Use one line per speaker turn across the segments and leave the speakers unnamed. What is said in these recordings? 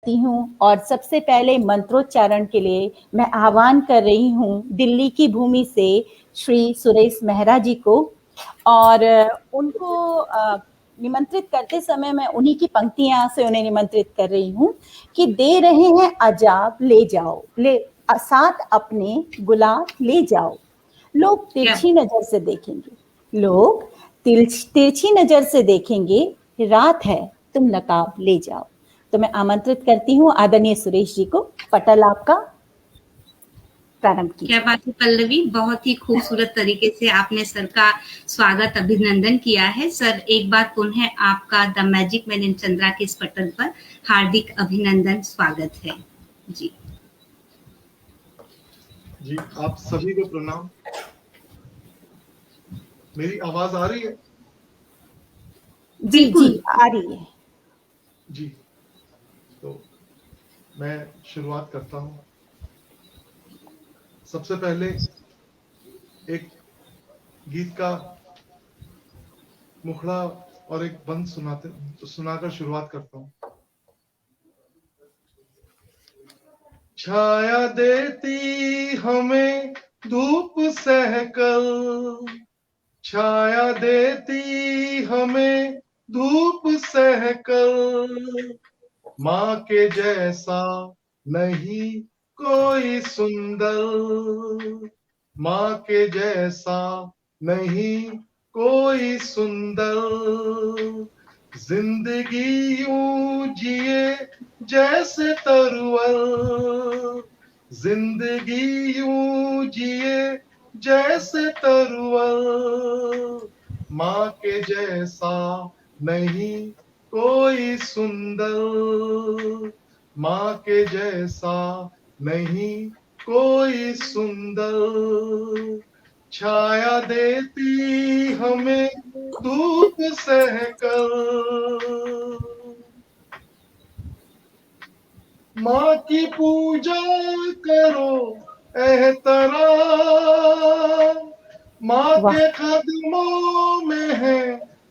करती हूँ और सबसे पहले मंत्रोच्चारण के लिए मैं आह्वान कर रही हूँ दिल्ली की भूमि से श्री सुरेश मेहरा जी को। और उनको निमंत्रित करते समय मैं उन्हीं की पंक्तियां से उन्हें निमंत्रित कर रही हूँ कि दे रहे हैं अजाब ले जाओ, ले साथ अपने गुलाब ले जाओ। लोग तिरछी नजर से देखेंगे, लोग तिरछी नजर से देखेंगे, रात है तुम नकाब ले जाओ। तो मैं आमंत्रित करती हूँ आदरणीय सुरेश जी को, पटल आपका, प्रारंभ कीजिए।
क्या बात है पल्लवी, बहुत ही खूबसूरत तरीके से आपने सर का स्वागत अभिनंदन किया है। सर एक बार पुनः आपका the magic man in Chandra के इस पटल पर हार्दिक अभिनंदन, स्वागत है जी।
जी आप सभी को प्रणाम। मेरी आवाज आ रही है?
जी जी आ रही है
जी। तो मैं शुरुआत करता हूं। सबसे पहले एक गीत का मुखड़ा और एक बंद सुनाकर शुरुआत करता हूं। छाया देती हमें धूप सहकल, छाया देती हमें धूप सहकल, माँ के जैसा नहीं कोई सुंदर, माँ के जैसा नहीं कोई सुंदर। जिंदगी यूं जिए जैसे तरवल, जिंदगी यूं जिए जैसे तरवल, माँ के जैसा नहीं कोई सुंदर, माँ के जैसा नहीं कोई सुंदर। छाया देती हमें धूप सहकर, माँ की पूजा करो एहतराम, माँ के कदमों में है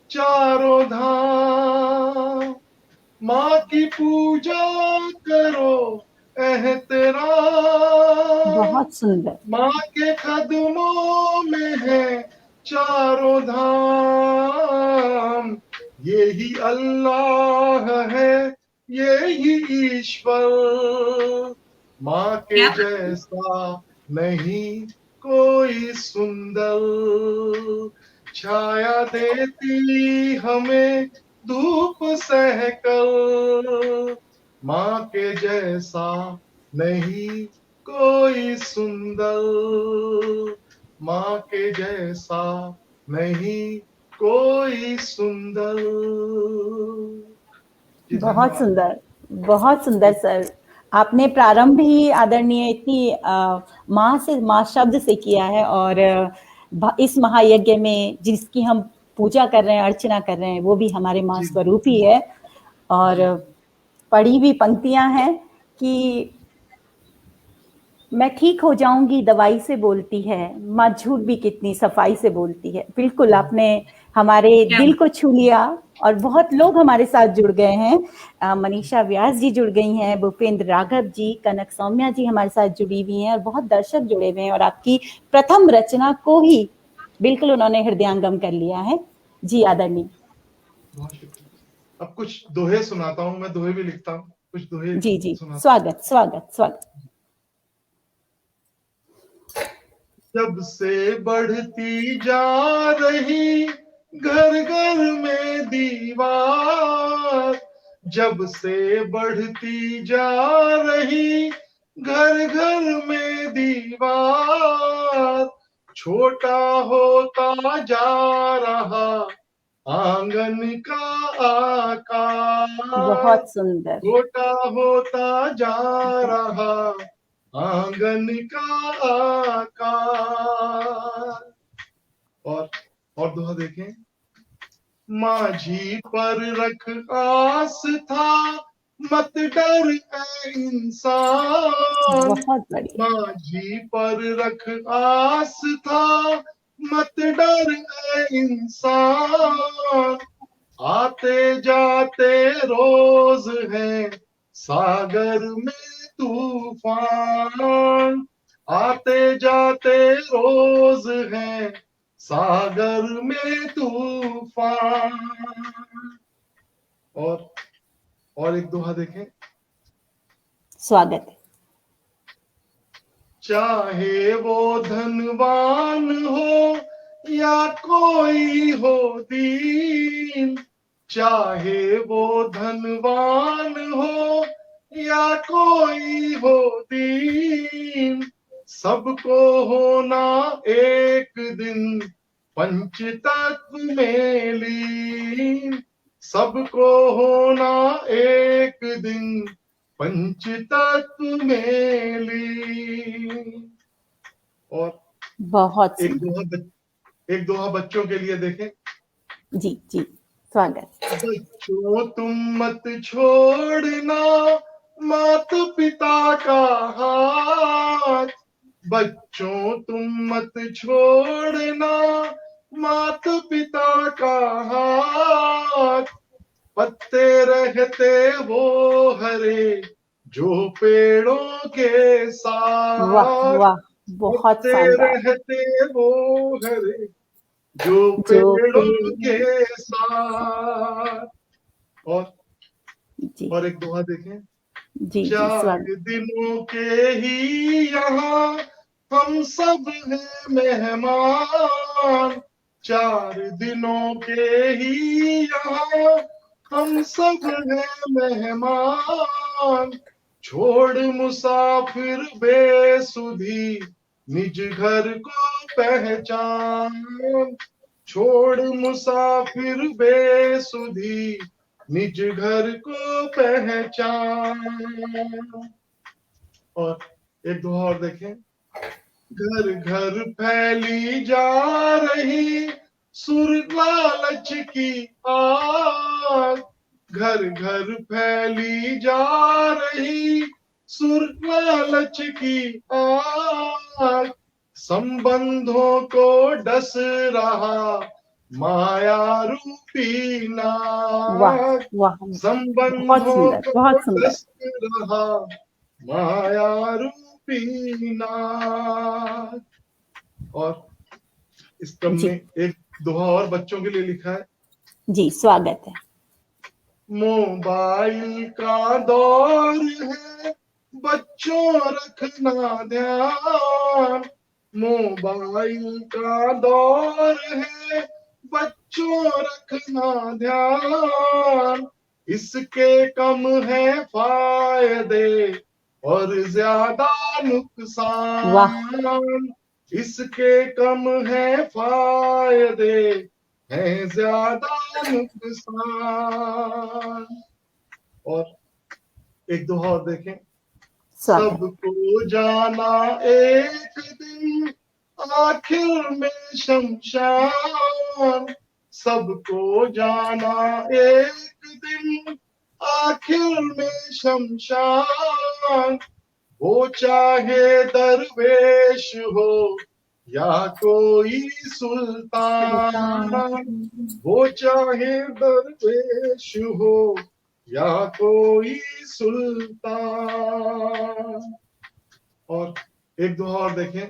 चारों धाम, माँ की पूजा करो एहतराम,
बहुत सुंदर,
माँ के कदमों में है चारों धाम। यही अल्लाह है यही ईश्वर, माँ के जैसा नहीं कोई सुंदर। छाया देती हमें धूप सहकर, माँ के जैसा नहीं कोई सुंदर, माँ के जैसा नहीं कोई सुंदर।
बहुत सुंदर, बहुत सुंदर सर। आपने प्रारंभ ही आदरणीय इतनी माँ शब्द से किया है, और इस महायज्ञ में जिसकी हम पूजा कर रहे हैं, अर्चना कर रहे हैं, वो भी हमारे माँ स्वरूप ही है। और पढ़ी हुई पंक्तियां हैं कि मैं ठीक हो जाऊंगी दवाई से बोलती है, माँ झूठ भी कितनी सफाई से बोलती है। बिल्कुल आपने हमारे दिल को छू लिया, और बहुत लोग हमारे साथ जुड़ गए हैं। मनीषा व्यास जी जुड़ गई हैं, भूपेंद्र राघव जी, कनक सौम्या जी हमारे साथ जुड़ी हुई हैं, और बहुत दर्शक जुड़े हुए हैं, और आपकी प्रथम रचना को ही बिल्कुल उन्होंने हृदयंगम कर लिया है। जी आदरणीय।
बहुत शुक्रिया। अब कुछ दोहे सुनाता हूँ, मैं दोहे भी लिखता हूँ, कुछ दोहे
जी जी, स्वागत स्वागत स्वागत।
जब से बढ़ती जा रही घर घर में दीवार, जब से बढ़ती जा रही घर घर में दीवार, छोटा होता जा रहा आंगन का आकार,
बहुत सुंदर,
छोटा होता जा रहा आंगन का आकार। और दोहा देखें। माझी पर रख आस्था मत डर ए इंसान, माझी पर रख आस्था मत डर ए इंसान, आते जाते रोज है सागर में तूफान, आते जाते रोज है सागर में तूफान। और एक दोहा देखें।
स्वागत है।
चाहे वो धनवान हो या कोई हो दीन, चाहे वो धनवान हो या कोई हो दीन, सबको होना एक दिन पंच तत्व में लीन, सबको होना एक दिन पंच तत्व में लीन। और
बहुत
एक दोहा बच्चों के लिए देखें।
जी जी, स्वागत।
बच्चों तुम मत छोड़ना माता पिता का हाथ, बच्चों तुम मत छोड़ना माता पिता का हाथ, पत्ते रहते वो हरे जो पेड़ों के साथ,
वाह वाह, बहुत
पत्ते
शानदार।
रहते वो हरे जो पेड़ों के साथ। और एक दोहा देखें।
जी जी,
4
स्वागत।
दिनों के ही यहाँ हम सब हैं मेहमान, 4 दिनों के ही यहाँ हम सब हैं मेहमान, छोड़ मुसाफिर बेसुधी निज घर को पहचान, छोड़ मुसाफिर बेसुधी निज घर को पहचान। और एक दोहा और देखें। घर घर फैली जा रही सुर लालच की आग, घर घर फैली जा रही सुर लालच की आग, संबंधों को डस रहा माया रूपी नाग, संबंधों को डस रहा माया रूपी नाग। और इस क्रम में एक दोहा और बच्चों के लिए लिखा है।
जी, स्वागत है।
मोबाइल का दौर है बच्चों रखना ध्यान, मोबाइल का दौर है बच्चों रखना ध्यान, इसके कम है फायदे और ज्यादा नुकसान, इसके कम है फायदे है ज्यादा नुकसान। और एक दोहा और देखें। सबको जाना एक दिन आखिर में शमशान, सबको जाना एक दिन आखिर में शमशान, वो चाहे दरवेश हो या कोई सुल्तान, वो चाहे दरवेश हो या कोई सुल्तान। और एक दोहा और देखें।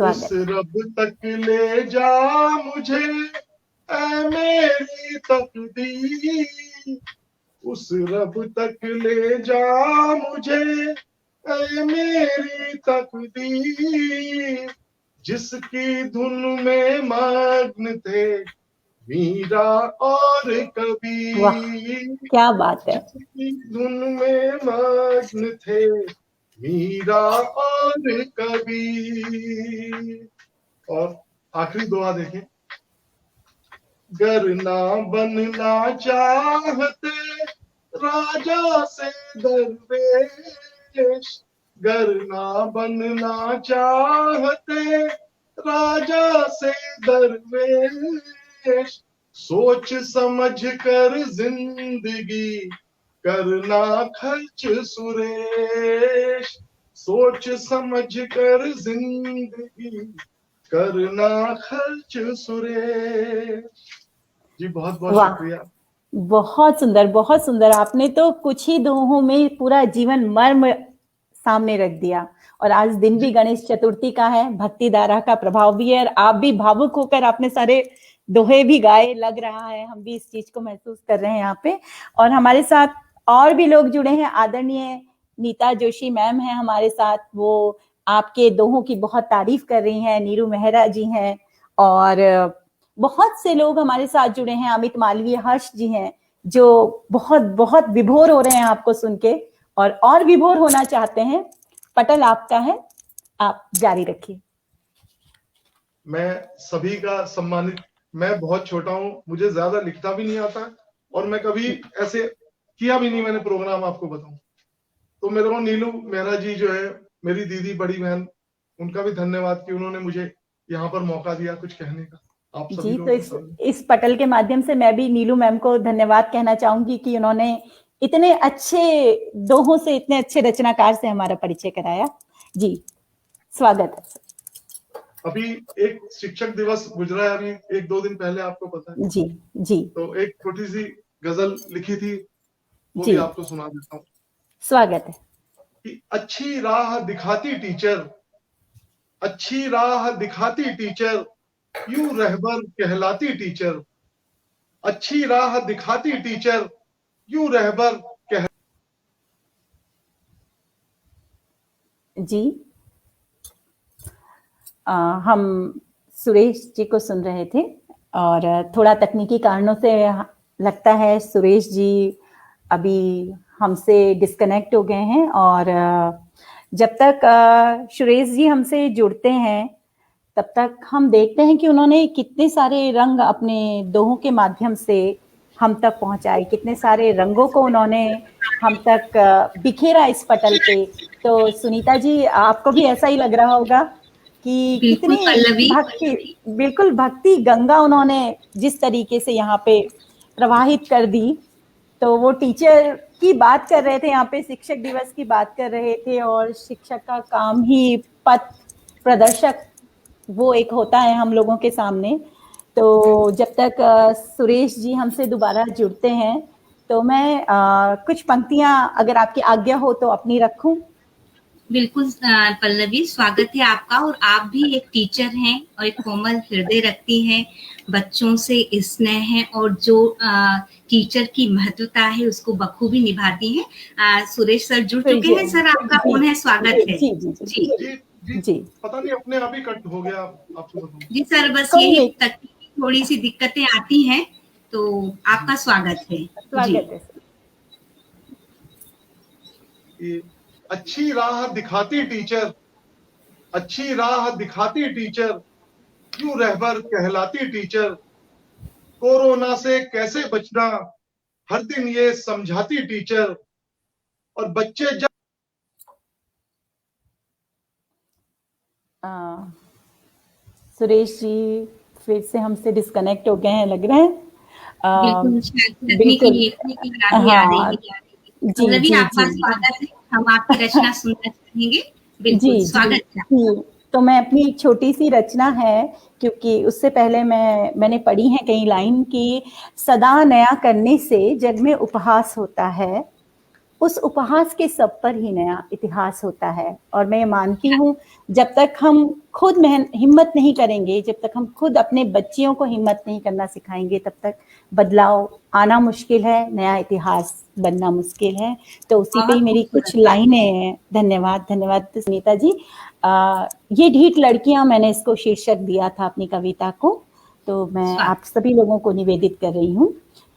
उस रब तक ले जा मुझे ऐ मेरी तकदीर, उस रब तक ले जा मुझे ऐ मेरी तकदीर, जिसकी धुन में मग्न थे मीरा और कबीर,
क्या बात है।
जिसकी धुन में मग्न थे मीरा और कबीर। और आखिरी दुआ देखें। गर ना बनना चाहते राजा से दरवेश, गर ना बनना चाहते राजा से दरवेश, सोच समझ कर जिंदगी करना खर्च सुरेश, सोच समझ कर जिंदगी करना खर्च सुरेश। जी बहुत बहुत शुक्रिया।
बहुत सुंदर, बहुत सुंदर। आपने तो कुछ ही दोहों में पूरा जीवन मर्म सामने रख दिया। और आज दिन भी गणेश चतुर्थी का है, भक्ति धारा का प्रभाव भी है, और आप भी भावुक होकर आपने सारे दोहे भी गाए, लग रहा है। हम भी इस चीज को महसूस कर रहे हैं यहाँ पे। और हमारे साथ और भी लोग जुड़े हैं। आदरणीय नीता जोशी मैम है हमारे साथ, वो आपके दोहों की बहुत तारीफ कर रही हैं। नीरू मेहरा जी हैं, और बहुत से लोग हमारे साथ जुड़े हैं। अमित मालवीय, हर्ष जी हैं, जो बहुत बहुत विभोर हो रहे हैं आपको सुन के, और विभोर होना चाहते हैं। पटल आपका है, आप जारी रखिए।
मैं सभी का सम्मानित, मैं बहुत छोटा हूं, मुझे ज्यादा लिखना भी नहीं आता, और मैं कभी ऐसे किया भी नहीं मैंने प्रोग्राम, आपको बताऊं तो। मेरे को नीलू मेहरा जी जो है मेरी दीदी, बड़ी बहन, उनका भी धन्यवाद कि उन्होंने मुझे यहाँ पर मौका दिया कुछ कहने का आप सभी
जी,
लोगों
तो इस पटल के माध्यम से मैं भी नीलू मैम को धन्यवाद कहना चाहूंगी कि उन्होंने इतने अच्छे दोहों से, इतने अच्छे रचनाकार से हमारा परिचय कराया। जी, स्वागत है।
अभी एक शिक्षक दिवस गुजरा है, अभी 1-2 दिन पहले, आपको पता है।
जी जी,
तो एक छोटी सी गजल लिखी थी, वो
जी,
भी आपको सुना देता हूँ।
स्वागत है।
कि अच्छी राह दिखाती टीचर, अच्छी राह दिखाती टीचर, यूं रहबर कहलाती टीचर। अच्छी राह दिखाती टीचर, यूं रहबर कह।
जी, हम सुरेश जी को सुन रहे थे, और थोड़ा तकनीकी कारणों से लगता है सुरेश जी अभी हमसे डिस्कनेक्ट हो गए हैं। और जब तक सुरेश जी हमसे जुड़ते हैं, तब तक हम देखते हैं कि उन्होंने कितने सारे रंग अपने दोहों के माध्यम से हम तक पहुंचाए, कितने सारे रंगों को उन्होंने हम तक बिखेरा इस पटल पे। तो सुनीता जी, आपको भी ऐसा ही लग रहा होगा कि
बिल्कुल
कितनी
पल्लवी,
भक्ति, बिल्कुल भक्ति गंगा उन्होंने जिस तरीके से यहाँ पे प्रवाहित कर दी। तो वो टीचर की बात कर रहे थे, यहाँ पे शिक्षक दिवस की बात कर रहे थे, और शिक्षक का काम ही पथ प्रदर्शक वो एक होता है हम लोगों के सामने। तो जब तक सुरेश जी हमसे दोबारा जुड़ते हैं, तो मैं कुछ पंक्तियां, अगर आपकी आज्ञा हो तो, अपनी रखूं।
बिल्कुल पल्लवी, स्वागत है आपका। और आप भी एक टीचर हैं और एक कोमल हृदय रखती हैं, बच्चों से स्नेह है, और जो टीचर की महत्वता है उसको बखूबी निभाती हैं। सुरेश सर जुड़ चुके हैं। सर, आपका पुनः स्वागत है।
जी जी जी
जी
जी,
पता नहीं अपने आप ही कट हो गया, आपको बताऊं।
जी सर, बस
कोई
यही
नहीं,
तकनीकी थोड़ी सी दिक्कतें आती हैं, तो आपका स्वागत है।
स्वागत है।
कि अच्छी राह दिखाती टीचर, अच्छी राह दिखाती टीचर, यूं रहबर कहलाती टीचर। कोरोना से कैसे बचना हर दिन ये समझाती टीचर। और बच्चे जब
सुरेश जी फिर से हमसे डिस्कनेक्ट हो गए हैं, लग रहा है।
बिल्कुल,
बिल्कुल, हाँ, जी
पल्लवी,
जी
आपका
जी
स्वागत है। हम आपकी रचना सुनना चाहेंगे। बिल्कुल,
जी
स्वागत है।
जी। तो मैं अपनी एक छोटी सी रचना है, क्योंकि उससे पहले मैंने पढ़ी है कई लाइन की। सदा नया करने से जग में उपहास होता है, उस उपहास के सब पर ही नया इतिहास होता है। और मैं मानती हूँ, जब तक हम खुद हिम्मत नहीं करेंगे, जब तक हम खुद अपने बच्चियों को हिम्मत नहीं करना सिखाएंगे, तब तक बदलाव आना मुश्किल है, नया इतिहास बनना मुश्किल है। तो उसी पे ही मेरी कुछ लाइनें हैं। धन्यवाद, धन्यवाद सुनीता जी। ये ढीठ लड़कियां, मैंने इसको शीर्षक दिया था अपनी कविता को। तो मैं आप सभी लोगों को निवेदित कर रही हूँ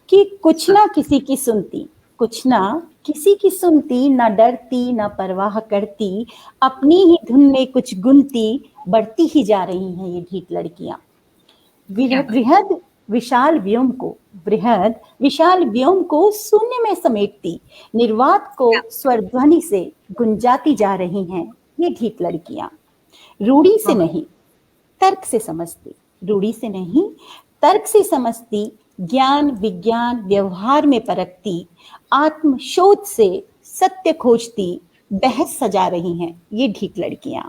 कि कुछ ना किसी की सुनती, कुछ ना किसी की सुनती, ना डरती ना परवाह करती, अपनी ही धुन में कुछ गुनती, बढ़ती ही जा रही हैं ये ढीठ लड़कियां। बृहद विशाल व्योम को शून्य में समेटती, निर्वात को स्वर ध्वनि से गुंजाती जा रही हैं ये ढीठ लड़कियां। रूढ़ी से नहीं तर्क से समझती, रूढ़ी से नहीं तर्क से समझती, ज्ञान विज्ञान व्यवहार में परखती, आत्मशोध से सत्य खोजती, बहस सजा रही हैं ये ढीठ लड़कियां।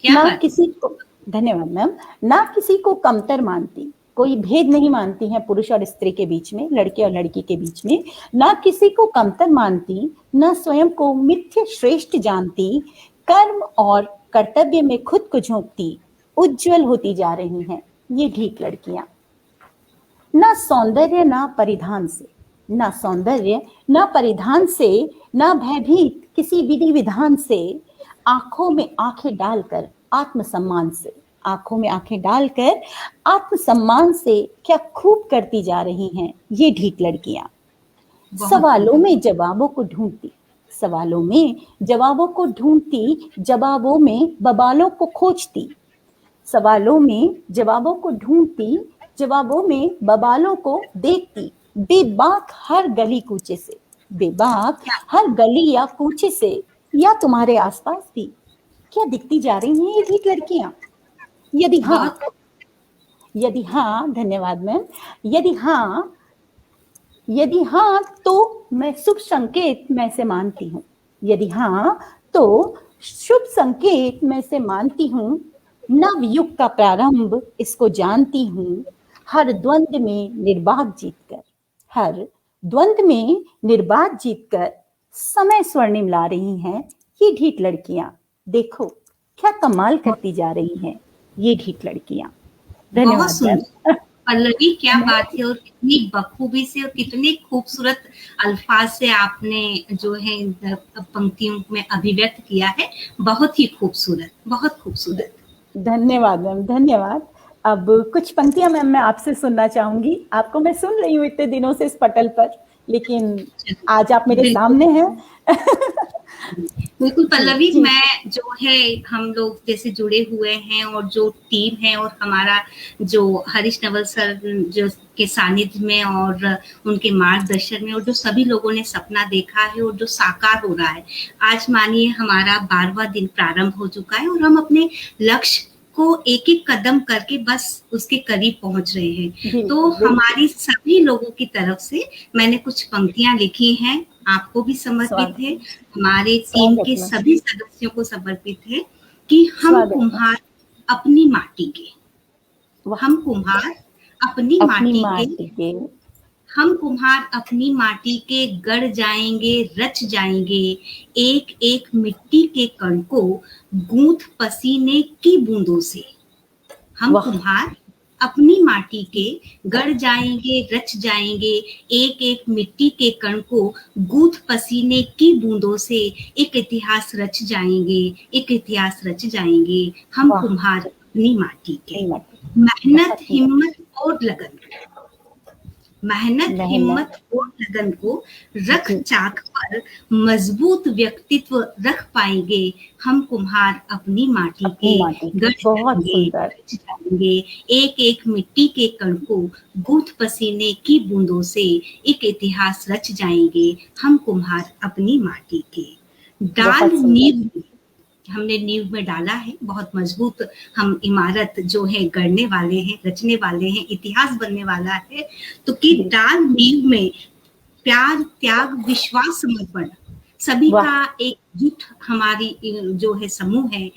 ना किसी को, धन्यवाद मैम, ना किसी को कमतर मानती, कोई भेद नहीं मानती हैं पुरुष और स्त्री के बीच में, लड़के और लड़की के बीच में, ना किसी को कमतर मानती, ना स्वयं को मिथ्य श्रेष्ठ जानती, कर्म और कर्तव्य में खुद को झोंकती उज्जवल होती जा रही हैं ये ढीठ लड़कियां। ना सौंदर्य ना परिधान से, ना सौंदर्य ना परिधान से, ना भयभीत किसी विधि विधान से, आंखों में आंखें डालकर आत्मसम्मान से, आंखों में आंखें डालकर आत्मसम्मान से क्या खूब करती जा रही हैं ये ढीठ लड़कियां। सवालों में जवाबों को ढूंढती, सवालों में जवाबों को ढूंढती, जवाबों में बवालों को खोजती, सवालों में जवाबों को ढूंढती, जवाबों में बवालों को देखती, बेबाक हर गली कूचे से, बेबाक हर गली या कूचे से या तुम्हारे आसपास भी क्या दिखती जा रही हैं ये ढीठ लड़कियां। यदि हाँ, धन्यवाद मैम। यदि हाँ तो मैं शुभ संकेत मैं से मानती हूँ, यदि हाँ तो शुभ संकेत मैं से मानती हूँ, नव युग का प्रारंभ इसको जानती हूँ, हर द्वंद्व में निर्बाध जीतकर, हर द्वंद्व में निर्बाध जीतकर समय स्वर्णिम ला रही हैं ये ढीठ लड़कियां। देखो क्या कमाल करती जा रही हैं ये ढीठ लड़कियां। धन्यवाद
पल्लवी, क्या बात है, और कितनी बखूबी से और कितने खूबसूरत अल्फाज से आपने जो है पंक्तियों में अभिव्यक्त किया है। बहुत ही खूबसूरत, बहुत खूबसूरत।
धन्यवाद मैम, धन्यवाद। अब कुछ पंक्तियां मैम मैं आपसे सुनना चाहूंगी। आपको मैं सुन रही हूँ इतने दिनों से इस पटल पर, लेकिन आज आप मेरे सामने हैं।
बिल्कुल पल्लवी, मैं जो है हम लोग जैसे जुड़े हुए हैं और जो टीम है और हमारा जो हरीश नवल सर जो के सानिध्य में और उनके मार्गदर्शन में और जो सभी लोगों ने सपना देखा है और जो साकार हो रहा है, आज मानिए हमारा 12वां दिन प्रारंभ हो चुका है और हम अपने लक्ष्य को एक एक कदम करके बस उसके करीब पहुंच रहे हैं। तो हमारी सभी लोगों की तरफ से मैंने कुछ पंक्तियां लिखी हैं, आपको भी समर्पित है, हमारे टीम के सभी सदस्यों को समर्पित है कि हम कुम्हार अपनी माटी के, हम कुम्हार अपनी माटी के, हम कुम्हार अपनी माटी के गढ़ जाएंगे, रच जाएंगे, एक एक मिट्टी के कण को गूंथ पसीने की बूंदों से। हम कुम्हार अपनी माटी के गढ़ जाएंगे, रच जाएंगे, एक एक मिट्टी के कण को गूंथ पसीने की बूंदों से एक इतिहास रच जाएंगे, एक इतिहास रच जाएंगे। हम कुम्हार अपनी माटी के। मेहनत, हिम्मत और लगन, मेहनत, हिम्मत और लगन को रख चाक पर मजबूत व्यक्तित्व रख पाएंगे। हम कुम्हार अपनी माटी के गढ़ जाएंगे, एक एक मिट्टी के कण को गूंथ पसीने की बूंदों से एक इतिहास रच जाएंगे। हम कुम्हार अपनी माटी के। डाल नींव, हमने नींव में डाला है, बहुत मजबूत हम इमारत जो है गढ़ने वाले हैं, रचने वाले हैं, इतिहास बनने वाला है। तो कि डाल नींव में प्यार, त्याग, विश्वास, समर्पण, सभी का एकजुट हमारी जो है समूह है,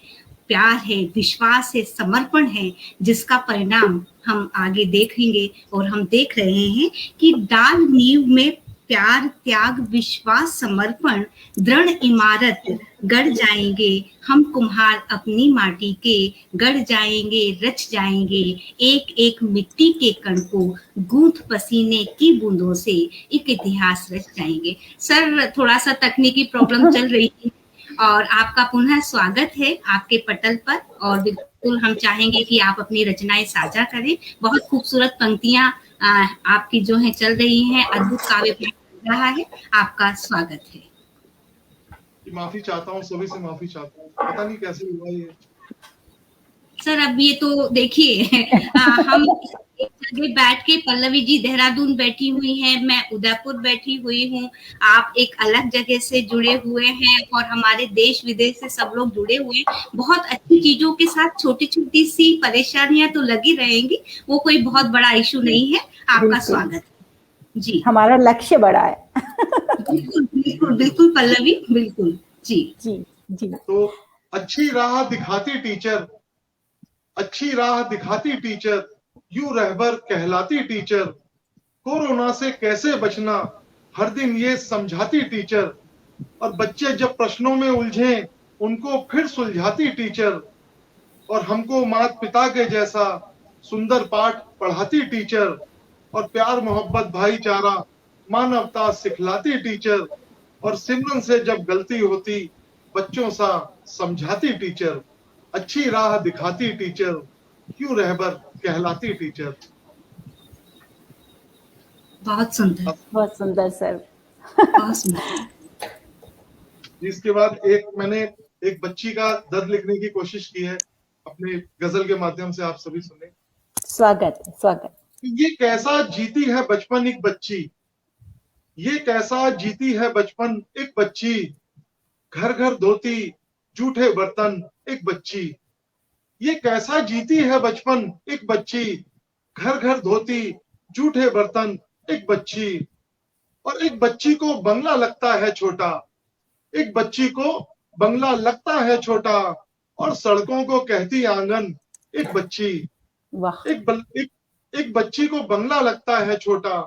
प्यार है, विश्वास है, समर्पण है, जिसका परिणाम हम आगे देखेंगे और हम देख रहे हैं कि डाल नींव में प्यार, त्याग, विश्वास, समर्पण, दृढ़ इमारत गढ़ जाएंगे। हम कुम्हार अपनी माटी के गढ़ जाएंगे, रच जाएंगे, एक एक मिट्टी के कण को गूंथ पसीने की बूंदों से एक इतिहास रच जाएंगे। सर, थोड़ा सा तकनीकी प्रॉब्लम चल रही है और आपका पुनः स्वागत है आपके पटल पर, और बिल्कुल हम चाहेंगे कि आप अपनी रचनाएं साझा करें। बहुत खूबसूरत पंक्तियां आपकी जो है चल रही हैं, अद्भुत काव्य चल रहा है, आपका स्वागत है।
माफी चाहता हूँ, सभी से माफी चाहता हूँ, पता नहीं कैसे हुआ ये।
सर अब ये तो देखिए हम एक जगह बैठ के, पल्लवी जी देहरादून बैठी हुई हैं, मैं उदयपुर बैठी हुई हूँ, आप एक अलग जगह से जुड़े हुए हैं और हमारे देश विदेश से सब लोग जुड़े हुए हैं। बहुत अच्छी चीजों के साथ छोटी छोटी सी परेशानियां तो लगी रहेंगी, वो कोई बहुत बड़ा इशू नहीं है। आपका स्वागत जी।
हमारा लक्ष्य बड़ा है।
बिल्कुल बिल्कुल बिल्कुल पल्लवी, बिल्कुल जी
जी जी।
तो अच्छी राह दिखाती टीचर, अच्छी राह दिखाती टीचर, यूं रहबर कहलाती टीचर, कोरोना से कैसे बचना हर दिन ये समझाती टीचर, और बच्चे जब प्रश्नों में उलझे उनको फिर सुलझाती टीचर, और हमको माता पिता के जैसा सुंदर पाठ पढ़ाती टीचर, और प्यार मोहब्बत भाईचारा मानवता सिखलाती टीचर, और सिमरन से जब गलती होती बच्चों सा समझाती टीचर, अच्छी राह दिखाती टीचर, क्यों रहबर कहलाती टीचर।
बहुत सुंदर,
बहुत सुंदर सर।
बहुत सुंदर।
जिसके बाद मैंने एक बच्ची का दर्द लिखने की कोशिश की है अपने गजल के माध्यम से, आप सभी सुने।
स्वागत स्वागत।
ये कैसा जीती है बचपन एक बच्ची, ये कैसा जीती है बचपन एक बच्ची, घर घर धोती जूठे बर्तन एक बच्ची, ये कैसा जीती है बचपन एक बच्ची, घर घर धोती जूठे बर्तन एक बच्ची, और एक बच्ची को बंगला लगता है छोटा, एक बच्ची को बंगला लगता है छोटा, और सड़कों को कहती आंगन एक बच्ची।
वाह।
एक बच्ची को बंगला लगता है छोटा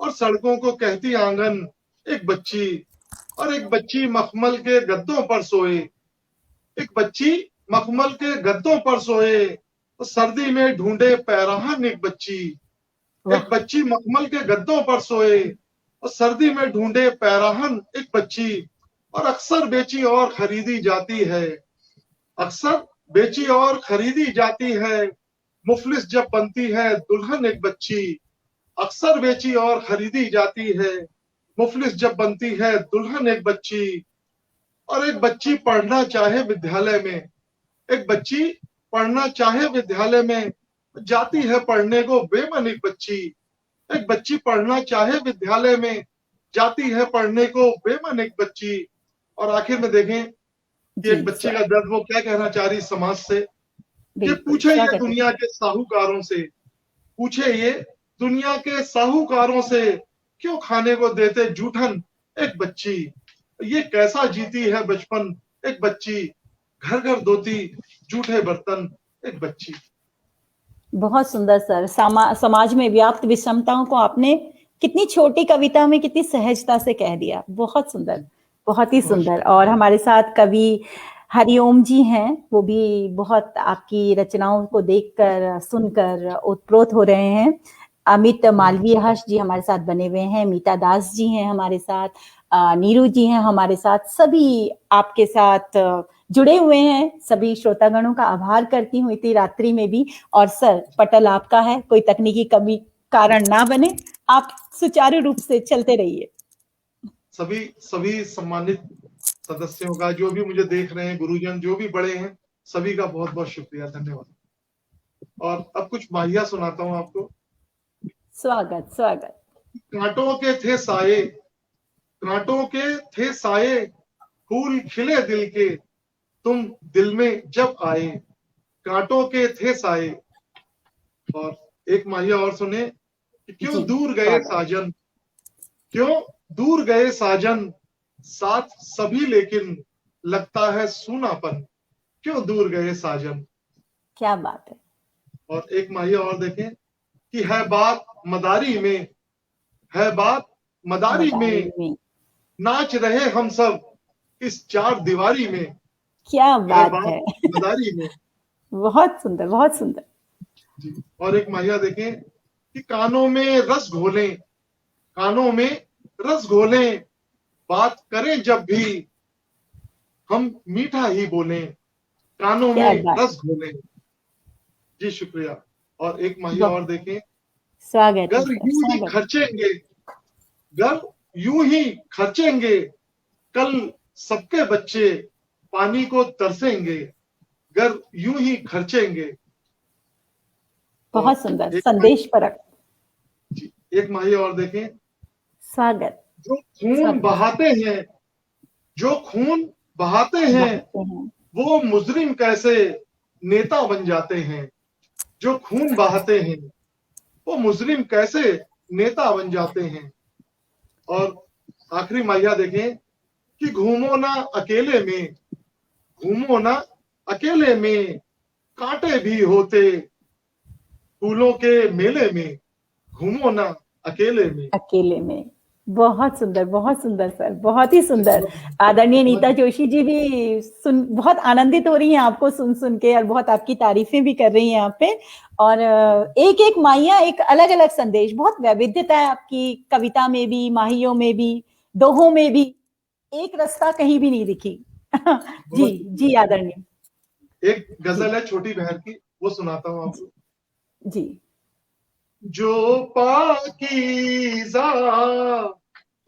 और सड़कों को कहती आंगन एक बच्ची, और एक बच्ची मखमल के गद्दों पर सोए, एक बच्ची मखमल के गद्दों पर सोए, तो सर्दी में ढूंढे पैराहन एक बच्ची, एक बच्ची मखमल के गद्दों पर सोए और सर्दी में ढूंढे पैराहन एक बच्ची, और अक्सर बेची और खरीदी जाती है, अक्सर बेची और खरीदी जाती है, मुफलिस जब बनती है दुल्हन एक बच्ची, अक्सर बेची और खरीदी जाती है, मुफलिस जब बनती है दुल्हन एक बच्ची, और एक बच्ची पढ़ना चाहे विद्यालय में, एक बच्ची पढ़ना चाहे विद्यालय में, जाती है पढ़ने को बेमन एक बच्ची, एक बच्ची पढ़ना चाहे विद्यालय में, जाती है पढ़ने को बेमन एक बच्ची। और आखिर में देखें कि एक बच्चे का दर्द वो क्या कहना चाह रही समाज से, कि पूछे ये दुनिया के साहूकारों से, पूछे ये दुनिया के साहूकारों से, क्यों खाने को देते जूठन एक बच्ची, ये कैसा जीती है बचपन एक बच्ची, घर घर धोती जूठे बर्तन एक बच्ची।
बहुत सुंदर सर। समाज में व्याप्त विषमताओं को आपने कितनी छोटी कविता में कितनी सहजता से कह दिया। बहुत सुंदर, बहुत ही सुंदर। और हमारे साथ कवि हरिओम जी हैं, वो भी बहुत आपकी रचनाओं को देखकर सुनकर ओतप्रोत हो रहे हैं। अमित मालवीय हर्ष जी हमारे साथ बने हुए हैं, मीता दास जी हैं हमारे साथ, नीरू जी हैं हमारे साथ, सभी आपके साथ जुड़े हुए हैं। सभी श्रोतागणों का आभार करती हूँ इतनी रात्रि में भी। और सर, पटल आपका है, कोई तकनीकी कमी कारण ना बने, आप सुचारू रूप से चलते रहिए।
सभी सम्मानित सदस्यों का, जो भी मुझे देख रहे हैं, गुरुजन जो भी बड़े हैं, सभी का बहुत बहुत शुक्रिया, धन्यवाद। और अब कुछ माहिया सुनाता हूं आपको।
स्वागत स्वागत।
कांटों के थे साये, कांटों के थे साये, फूल खिले दिल के, तुम दिल में जब आए, कांटों के थे साये। और एक माहिया और सुने कि क्यों दूर गए साजन, क्यों दूर गए साजन, साथ सभी लेकिन लगता है सूनापन, क्यों दूर गए साजन।
क्या बात है।
और एक माहिया और देखें कि है बात मदारी में, है बात मदारी में, नाच रहे हम सब इस चार दीवारी में,
क्या बात है।
मदारी में।
बहुत सुंदर, बहुत सुंदर
जी। और एक माहिया देखें कि कानों में रस घोलें, कानों में रस घोलें, बात करें जब भी हम मीठा ही बोलें, कानों में रस घोलें। जी शुक्रिया। और एक माहिया और देखें,
स्वागत।
घर यूं ही खर्चेंगे, घर यूं ही खर्चेंगे, कल सबके बच्चे पानी को तरसेंगे, घर यूं ही खर्चेंगे।
बहुत सुंदर, संदेश परक।
जी। एक माहिया और देखें,
स्वागत।
जो खून बहाते हैं, जो खून बहाते हैं, वो मुजरिम कैसे नेता बन जाते हैं, जो खून बहाते हैं वो मुजरिम कैसे नेता बन जाते हैं। और आखिरी माहिया देखें कि घूमो ना अकेले में, घूमो ना अकेले में, कांटे भी होते, फूलों के मेले में घूमो ना अकेले में।
अकेले में। बहुत सुंदर सर, बहुत ही सुंदर। आदरणीय नीता जोशी जी भी बहुत आनंदित हो रही हैं आपको सुन के, और बहुत आपकी तारीफें भी कर रही हैं यहाँ पे। और एक एक माइया एक अलग अलग संदेश, बहुत वैविध्यता है आपकी कविता में भी, माहियों में भी, दोहों में भी, एक रास्ता कहीं भी नहीं दिखी। जी जी आदरणीय।
एक गजल है छोटी बहन की, वो सुनाता हूँ आपको।
जी।
जो पाकीज़ा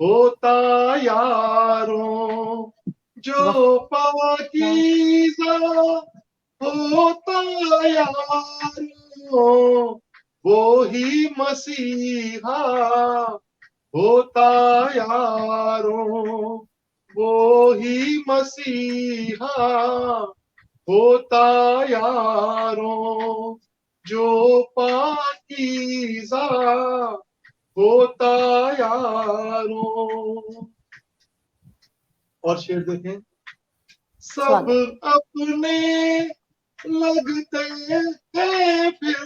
होता यारों, जो पाकीज़ा होता यारों, वो ही मसीहा होता यारों, वो ही मसीहा होता यारों, जो पाकीज़ा होता यारों। और शेर देखें। सब अपने लगते हैं फिर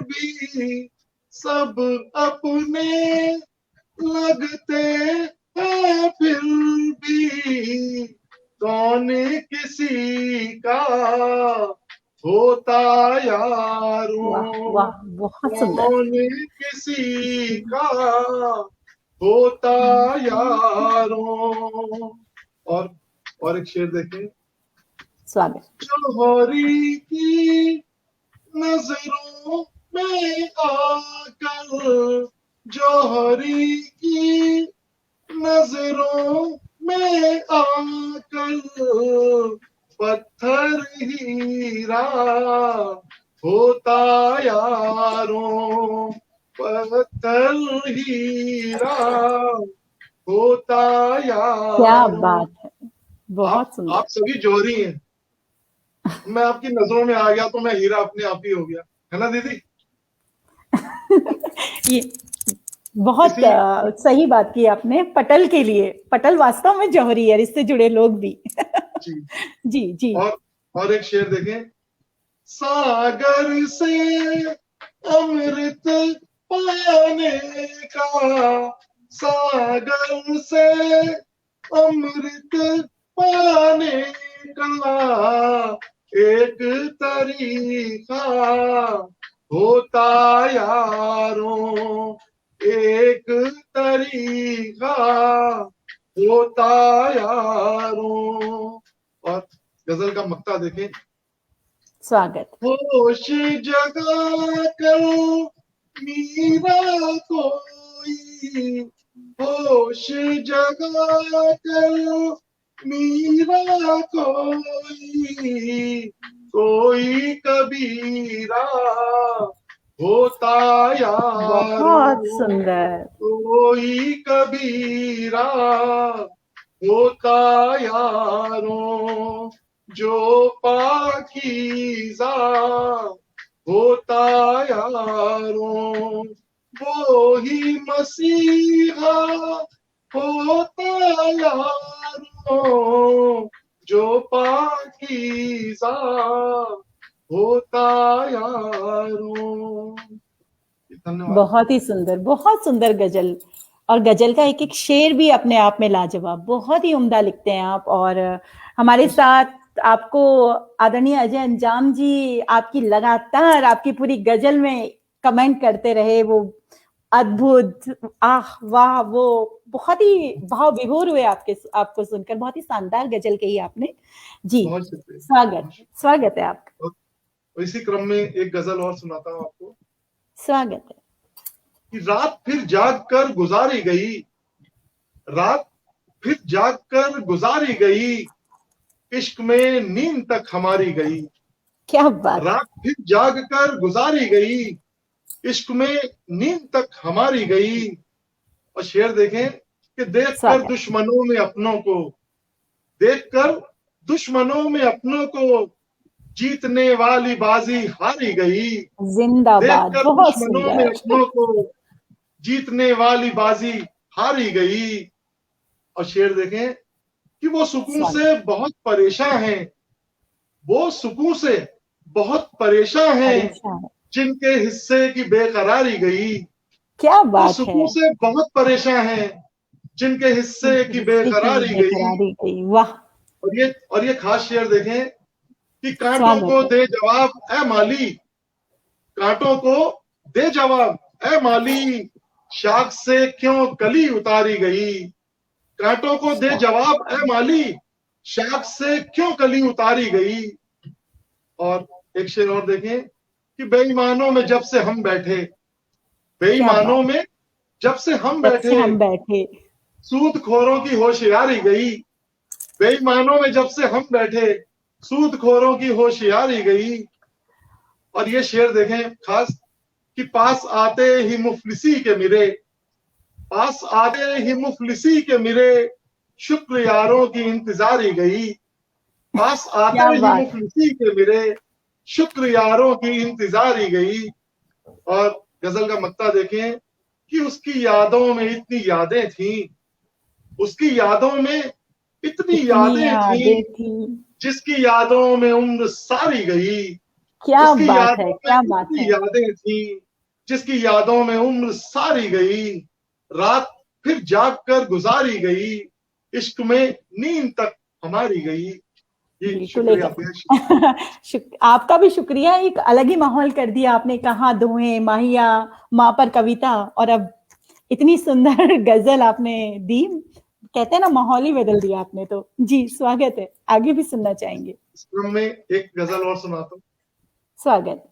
भी, सब अपने लगते हैं फिर भी, कौन किसी का होता यारों।
वाह, बहुत सुंदर।
कौन किसी का होता यारों। और एक शेर देखें।
स्वागत।
जौहरी की नजरों में आकर, जौहरी की नजरों में आकर, पत्थर हीरा होता यारों, पत्थर हीरा होता यारों।
क्या बात है, बहुत सुंदर।
आप सभी जौहरी हैं, मैं आपकी नजरों में आ गया तो मैं हीरा अपने आप ही हो गया, है ना दीदी?
ये बहुत सही बात की आपने। पटल के लिए, पटल वास्तव में जौहरी है, इससे जुड़े लोग भी।
जी
जी जी।
और एक शेर देखें। सागर से अमृत पाने का, सागर से अमृत पाने का एक तरीका होता यारों, एक तरीका होता यारों। और गजल का मक्ता देखें।
स्वागत।
होश जगा कर मीरा कोई, होश जगा कर मीरा कोई कबीरा होता यारों,
बहुत सुंदर।
कोई कबीरा होता यारों, जो पाकीज़ा होता यारों, वो ही मसीहा होता यारों, जो पाकीज़ा होता यारों।
धन्यवाद। बहुत सुंदर गजल, और गजल का एक एक शेर भी अपने आप में लाजवाब, बहुत ही उम्दा लिखते हैं आप। और हमारे साथ आपको आदरणीय अजय अंजाम जी आपकी लगातार आपकी पूरी गजल में कमेंट करते रहे, वो अद्भुत, आह वाह, वो बहुत ही भाव विभोर हुए आपको सुनकर। बहुत ही शानदार गजल कही आपने जी। स्वागत है आपका।
इसी क्रम में एक गजल और सुनाता हूँ आपको।
स्वागत है।
कि रात फिर जाग कर गुजारी गई, रात फिर जाग कर गुजारी गई, इश्क में नींद तक हमारी गई।
क्या बात।
रात फिर जाग कर गुजारी गई, इश्क में नींद तक हमारी गई। और शेर देखें कि देखकर दुश्मनों में अपनों को, देखकर दुश्मनों में अपनों को, जीतने वाली बाजी हारी गई।
जिंदाबाद।
देखकर दुश्मनों में अपनों को, जीतने वाली बाजी हारी गई। और शेर देखें कि वो सुकून से बहुत परेशान हैं, वो सुकून से बहुत परेशान हैं, जिनके हिस्से की बेकरारी गई,
क्या
वो
बात है।
सुकून से बहुत परेशान हैं, जिनके हिस्से की बेकरारी गई।
बेकरारी गई, वाह।
और ये खास शेर देखें कि कांटों
स्वागत
को
है।
दे जवाब ए माली, कांटों को दे जवाब ए माली, शाख से क्यों कली उतारी गई। कांटों को दे जवाब ए माली, शाख से क्यों कली उतारी गई। और एक शेर और देखें कि बेईमानों में जब से हम बैठे, बेईमानों में जब से हम बैठे, सूदखोरों की होशियारी गई। बेईमानों में जब से हम बैठे, सूदखोरों की होशियारी गई। और ये शेर देखें खास कि पास आते ही मुफलिसी के मिरे, पास आते ही मुफलिसी के मिरे, शुक्र यारों की इंतजारी गई। पास आते ही मुफलिसी के मिरे, शुक्र यारों की इंतजारी गई। और गजल का मक्ता देखें कि उसकी यादों में इतनी यादें थीं, उसकी यादों में इतनी यादें थीं, जिसकी यादों में उम्र सारी गई।
क्या
उसकी
बात
यादों
है,
में
क्या बात
इतनी
है।
यादें थीं, जिसकी यादों में उम्र सारी गई। रात फिर जाग कर गुजारी गई, इश्क में नींद तक हमारी गई। जी
बिल्कुल।
शुक्रिया।
आपका भी शुक्रिया, एक अलग ही माहौल कर दिया आपने। कहा दोहे, माहिया, माँ पर कविता, और अब इतनी सुंदर गजल आपने दी। कहते हैं ना, माहौल ही बदल दिया आपने तो। जी स्वागत है, आगे भी सुनना चाहेंगे।
इस क्रम में एक गजल और सुनाता हूँ।
स्वागत।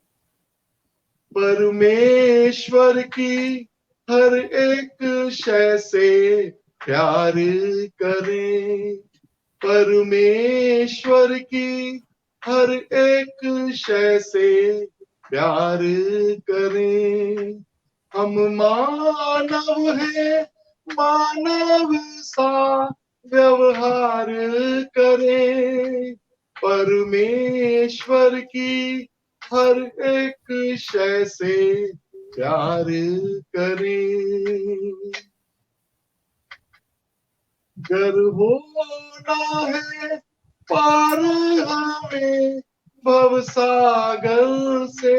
परमेश्वर की हर एक शय से प्यार करें, परमेश्वर की हर एक शय से प्यार करें। हम मानव हैं, मानव सा व्यवहार करें, परमेश्वर की हर एक शय से प्यार करें। गर होना है पार हमें भवसागर से,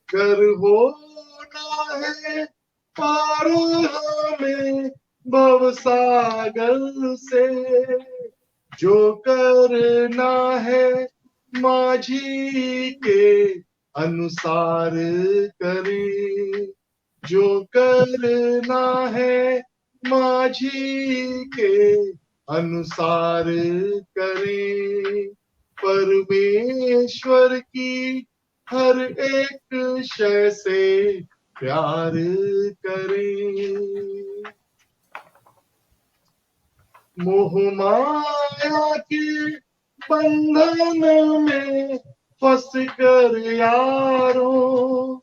गर होना है पार हमें भवसागर से, जो करना है माझी के अनुसार करें, जो करना है माझी के अनुसार करें, परमेश्वर की हर एक शय से प्यार करें। मोह माया के बंधन में फंस कर यारों,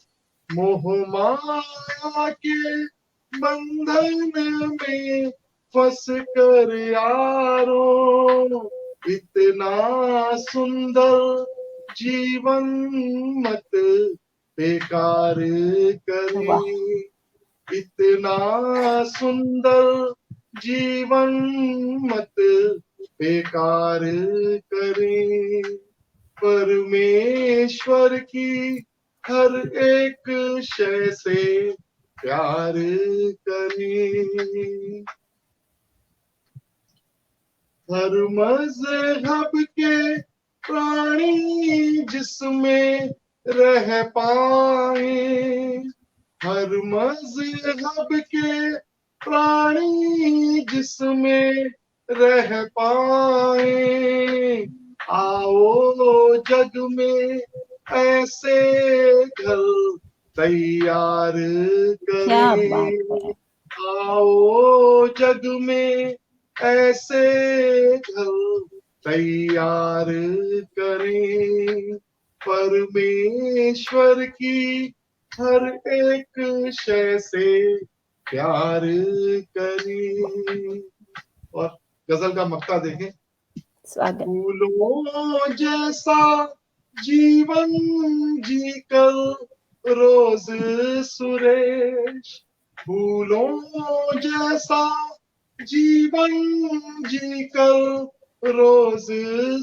मोह माया के बंधन में फंस कर यारों, इतना सुंदर जीवन मत बेकार करें, इतना सुंदर जीवन मत बेकार करें, परमेश्वर की हर एक शय से प्यार करें। हर मजहब के प्राणी जिसमें रह पाए, हर मजहब के प्राणी जिसमें रह पाए, आओ जग में ऐसे घर तैयार करें, आओ जग में ऐसे घर तैयार करें, परमेश्वर की हर एक शय से प्यार करें। और गजल का मक्ता देखें। फूलों जैसा जीवन जीकर रोज सुरेश, फूलों जैसा जीवन जीकर रोज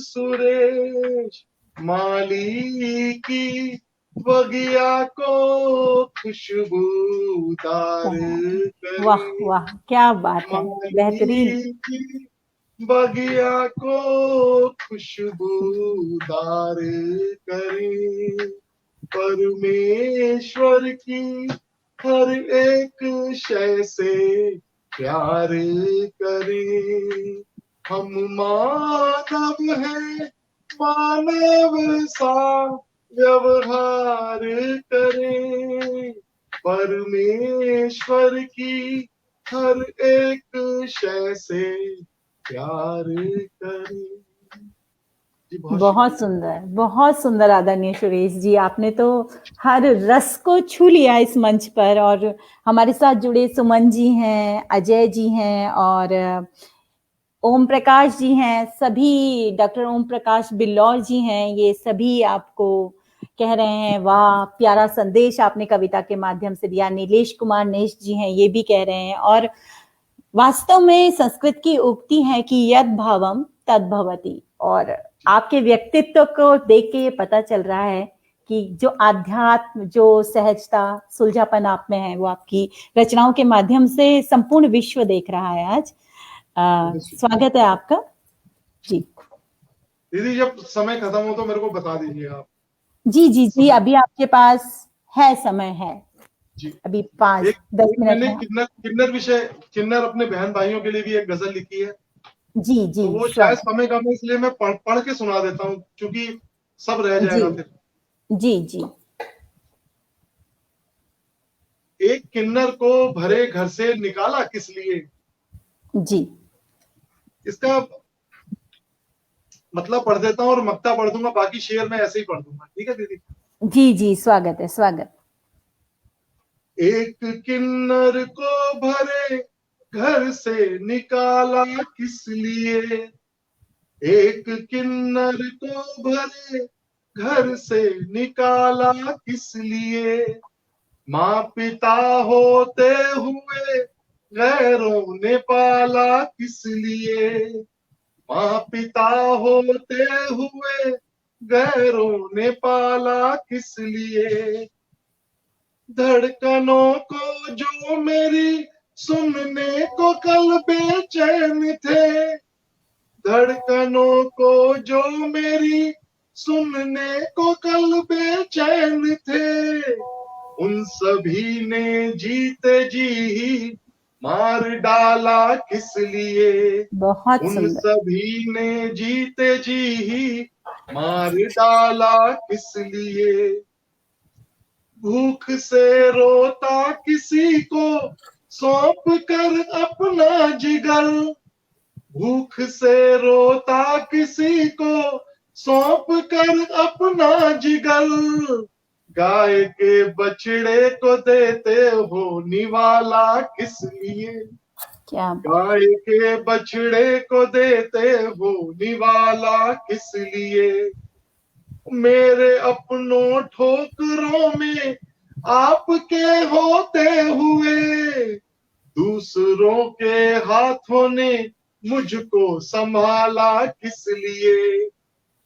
सुरेश, माली की बगिया को खुशबूदार
वाह
करे,
वाह, क्या बात है, बेहतरीन।
माली की बगिया को खुशबूदार करे, परमेश्वर की हर एक शय से प्यार करे। हम मानव हैं, मानव सा व्यवहार करें, परमेश्वर की हर एक शय से प्यार करें। जी,
बहुत सुंदर, बहुत सुंदर आदरणीय सुरेश जी, आपने तो हर रस को छू लिया इस मंच पर। और हमारे साथ जुड़े सुमन जी हैं, अजय जी हैं और ओम प्रकाश जी हैं, सभी डॉक्टर ओम प्रकाश बिल्लौर जी हैं, ये सभी आपको कह रहे हैं वाह प्यारा संदेश आपने कविता के माध्यम से दिया। नीलेश कुमार नेश जी हैं, ये भी कह रहे हैं। और वास्तव में संस्कृत की उक्ति है कि यद भावम तद भवति, और आपके व्यक्तित्व को देख के ये पता चल रहा है कि जो आध्यात्म, जो सहजता, सुलझापन आप में है, वो आपकी रचनाओं के माध्यम से संपूर्ण विश्व देख रहा है आज। स्वागत है आपका जी।
दीदी, जब समय खत्म हो तो मेरे को बता दीजिए आप।
जी जी जी, अभी आपके पास है, समय है
जी,
अभी 5-10 मिनट
मैंने
है।
किन्नर अपने बहन भाइयों के लिए भी एक गजल लिखी है।
जी जी,
तो वो शायद समय कम है, इसलिए मैं पढ़ के सुना देता हूँ, क्योंकि सब रह जाएगा फिर।
जी जी।
एक किन्नर को भरे घर से निकाला किस लिए।
जी,
इसका मतलब पढ़ देता हूँ और मक्ता पढ़ दूंगा, बाकी शेर मैं ऐसे ही पढ़ दूंगा। ठीक है दीदी?
जी जी, स्वागत है, स्वागत।
एक किन्नर को भरे घर से निकाला किस लिए, एक किन्नर को भरे घर से निकाला किस लिए, माँ पिता होते हुए गैरों ने पाला किस लिए, माँ पिता होते हुए गैरों ने पाला किस लिए, धड़कनों को जो मेरी सुनने को कल बेचैन थे, धड़कनों को जो मेरी सुनने को कल बेचैन थे, उन सभी ने जीते जी ही मार डाला किस लिए,
बहुत
उन
सुंदर।
सभी ने जीते जी ही मार डाला किस लिए, भूख से रोता किसी को सौंप कर अपना जिगर, भूख से रोता किसी को सौंप कर अपना जिगर, गाय के बछड़े को देते हो निवाला किस लिए,
क्या
गाय के बछड़े को देते हो निवाला किस लिए, मेरे अपनों ठोकरों में आपके होते हुए, दूसरों के हाथों ने मुझको संभाला किस लिए,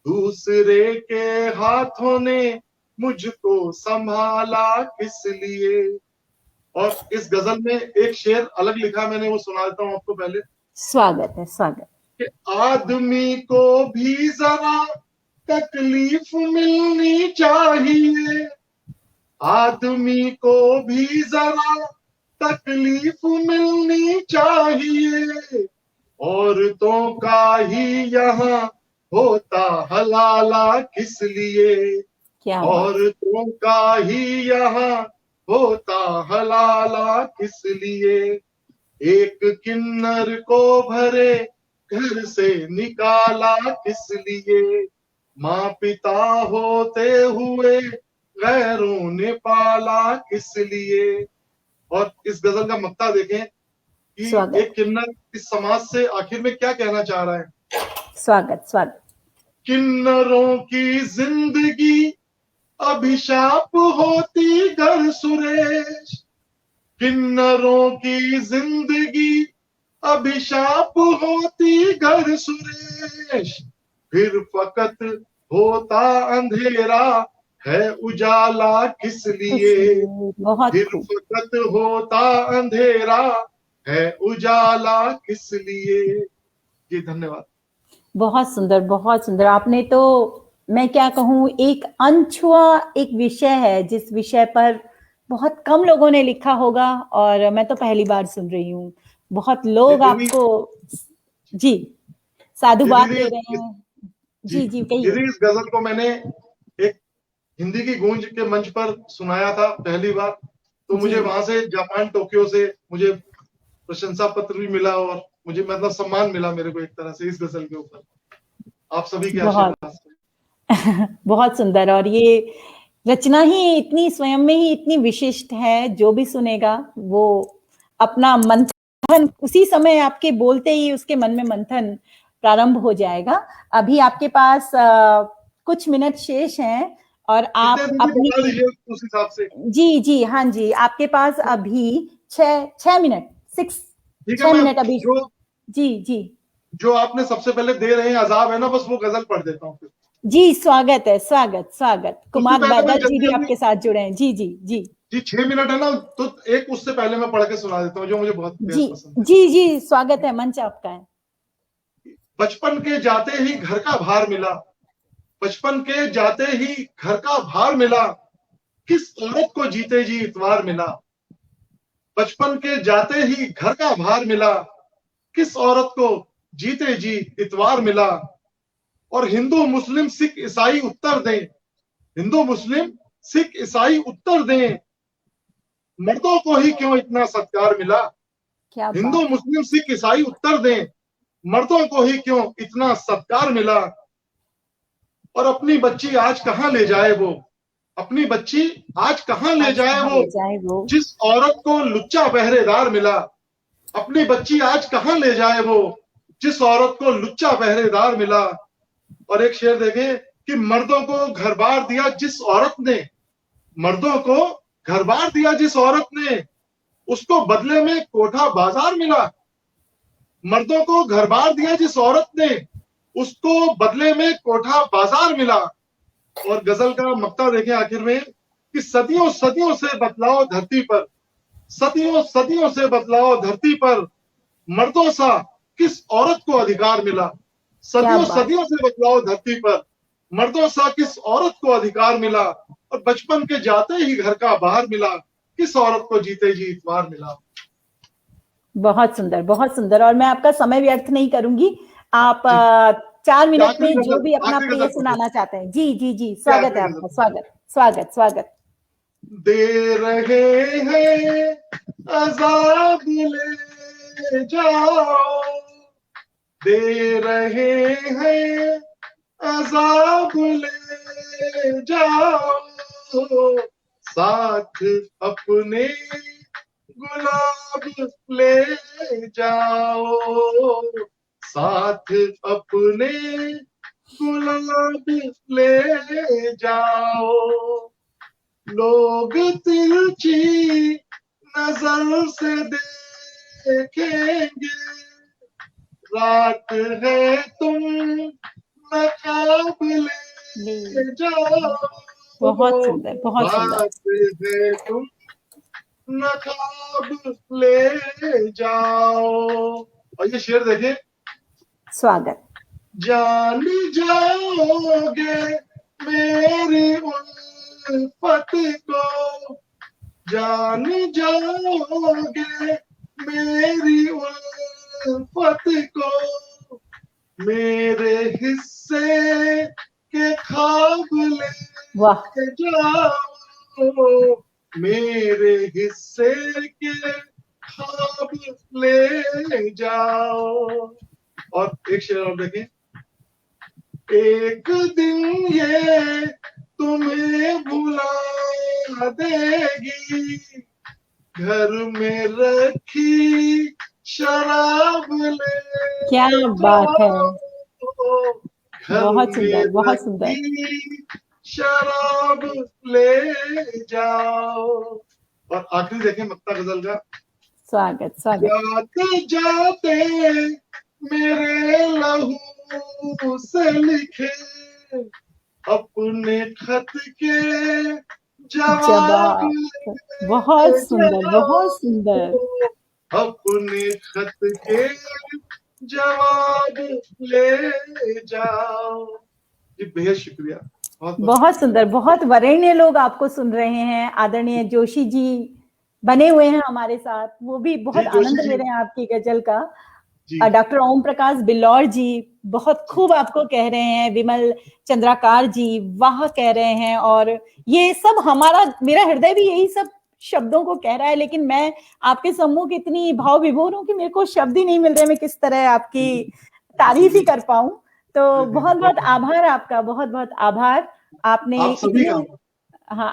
दूसरे के हाथों ने मुझको संभाला किस लिए। और इस गजल में एक शेर अलग लिखा मैंने, वो सुना देता हूँ आपको पहले।
स्वागत है, स्वागत।
कि आदमी को भी जरा तकलीफ मिलनी चाहिए, आदमी को भी जरा तकलीफ मिलनी चाहिए, औरतों का ही यहाँ होता हलाला किस लिए,
क्या
औरतों का ही यहाँ होता हलाला किस लिए, एक किन्नर को भरे घर से निकाला किस लिए, माँ पिता होते हुए गैरों ने पाला किस लिए। और इस गजल का मक्ता देखें कि एक किन्नर इस समाज से आखिर में क्या कहना चाह रहा है।
स्वागत, स्वागत।
किन्नरों की जिंदगी अभिशाप होती गर सुरेश, किन्नरों की जिंदगी अभिशाप होती गर सुरेश, फिर फकत होता अंधेरा है उजाला किस लिए,
बहुत
फिर
खूब।
फकत होता अंधेरा, है उजाला किस लिए। जी धन्यवाद।
बहुत सुंदर, बहुत सुंदर। आपने तो, मैं क्या कहूँ, एक अनछुआ एक विषय है जिस विषय पर बहुत कम लोगों ने लिखा होगा, और मैं तो पहली बार सुन रही हूँ। बहुत लोग
दीदी,
आपको जी साधुवाद दे रहे
दीदी,
हैं।
जी
जी जी कहिए।
दीदी, इस गजल को मैंने एक हिंदी की गूंज के मंच पर सुनाया था पहली बार, तो
जी
मुझे वहां से जापान टोक्यो से मुझे प्रशंसा पत्र भी मिला, और मुझे मतलब सम्मान मिला मेरे को एक तरह से इस गजल के ऊपर, आप सभी के
बहुत
आशीर्वाद से।
बहुत सुंदर। और ये रचना ही इतनी स्वयं में ही इतनी विशिष्ट है, जो भी सुनेगा वो अपना मंथन उसी समय आपके बोलते ही उसके मन में मंथन प्रारंभ हो जाएगा। अभी आपके पास कुछ मिनट शेष हैं, और
कितने
आप
दीदी
अपनी,
बता दीजिए उस हिसाब से।
जी जी हाँ जी, आपके पास अभी 6 मिनट,
ठीक है,
6 मिनट अभी।
जो
जी जी
जो आपने सबसे पहले दे रहे हैं अजाब है ना, बस वो गजल पढ़ देता हूँ फिर।
जी, स्वागत है, स्वागत स्वागत।
उससे
कुमार
पहले मैं
भगत जी
जल्दी
भी
जल्दी,
आपके साथ जुड़े हैं। जी जी जी
जी 6 मिनट है ना, तो एक उससे पहले मैं पढ़ के सुना देता हूँ जो मुझे बहुत
जी
बेहद पसंद
जी जी, स्वागत है, मंच आपका है।
है। बचपन के जाते ही घर का भार मिला, बचपन के जाते ही घर का भार मिला, किस औरत को जीते जी इतवार मिला। बचपन के जाते ही घर का भार मिला, किस औरत को जीते जी इतवार मिला। और हिंदू मुस्लिम सिख ईसाई उत्तर दें, हिंदू मुस्लिम सिख ईसाई उत्तर दें, मर्दों को ही क्यों इतना सत्कार मिला।
क्या
हिंदू
बात है।
मुस्लिम सिख ईसाई उत्तर दें, मर्दों को ही क्यों इतना सत्कार मिला। और अपनी बच्ची आज कहां ले जाए वो, अपनी बच्ची आज कहां ले
आज
जाए
कहाँ
वो,
ले जाए वो।
जिस औरत को लुच्चा पहरेदार मिला। अपनी बच्ची आज कहां ले जाए वो, जिस औरत को लुच्चा पहरेदार मिला। और एक शेर देखें कि मर्दों को घर बार दिया जिस औरत ने, मर्दों को घर बार दिया जिस औरत ने, उसको बदले में कोठा बाजार मिला। मर्दों को घर बार दिया जिस औरत ने, उसको बदले में कोठा बाजार मिला। और गजल का मक्ता देखें आखिर में कि सदियों सदियों से बतलाओ धरती पर, सदियों सदियों से बतलाओ धरती पर, मर्दों सा किस औरत को अधिकार मिला।
क्या
सदियों
बात।
सदियों से बतलाओ धरती पर, मर्दों सा किस औरत को अधिकार मिला। और बचपन के जाते ही घर का बाहर मिला, किस औरत को जीते जी इतवार मिला।
बहुत सुंदर, बहुत सुंदर। और मैं आपका समय व्यर्थ नहीं करूंगी। आप
जी
4 मिनट
आखिरी
में जो
गजल,
भी अपना
आखिरी
प्रिय
गजल पढ़ो,
सुनाना चाहते हैं। जी जी जी,
ये
स्वागत है
आखिरी
आपका,
गजल।
स्वागत स्वागत स्वागत।
दे रहे हैं अजाब ले जाओ, दे रहे हैं अजाब ले जाओ, साथ अपने गुलाब ले जाओ, साथ अपने गुलाब ले जाओ। लोग तिरछी नजर से देखेंगे, रात है तुम नकाब ले जाओ,
बहुत सुंदर, बहुत सुंदर।
रात है तुम नकाब ले जाओ। और ये शेर देखिए,
स्वागत।
जान जाओगे मेरी उल्फत को, जान जाओगे मेरी उल्फत को, मेरे हिस्से के ख्वाब
वाह,
ले जाओ, मेरे हिस्से के ख्वाब ले जाओ। और एक शेर और देखें, एक दिन ये तुम्हें भुला देगी, घर में रखी शराब ले
क्या बात है।
जाओ, घर
बहुत
में
सुंदर, बहुत सुंदर।
रखी शराब ले जाओ। और आखिरी देखें मक्ता गजल का,
स्वागत स्वागत।
जाते जाते मेरे लहू से लिखे अपने खत के जवाब
बहुत सुंदर, बहुत सुंदर।
अपने खत के जवाब ले जाओ। जी बेहद शुक्रिया।
बहुत सुंदर, बहुत वरेण्य लोग आपको सुन रहे हैं। आदरणीय जोशी जी बने हुए हैं हमारे साथ, वो भी बहुत आनंद ले रहे हैं आपकी गजल का। डॉक्टर ओम प्रकाश बिल्लौर जी बहुत खूब आपको कह रहे हैं। विमल चंद्राकार जी वाह कह रहे हैं। और ये सब मेरा हृदय भी यही सब शब्दों को कह रहा है, लेकिन मैं आपके सम्मुख इतनी भाव विभोर हूँ कि मेरे को शब्द ही नहीं मिल रहे, मैं किस तरह आपकी तारीफ ही कर पाऊं। तो बहुत बहुत आभार आपका, बहुत बहुत आभार।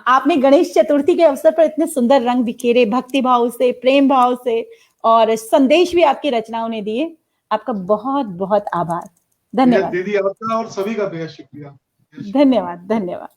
आपने गणेश चतुर्थी के अवसर पर इतने सुंदर रंग बिखेरे, भक्ति भाव से, प्रेम भाव से, और संदेश भी आपकी रचनाओं ने दिए। आपका बहुत बहुत आभार। धन्यवाद
दीदी, आपका और सभी का बेहद शुक्रिया।
धन्यवाद धन्यवाद।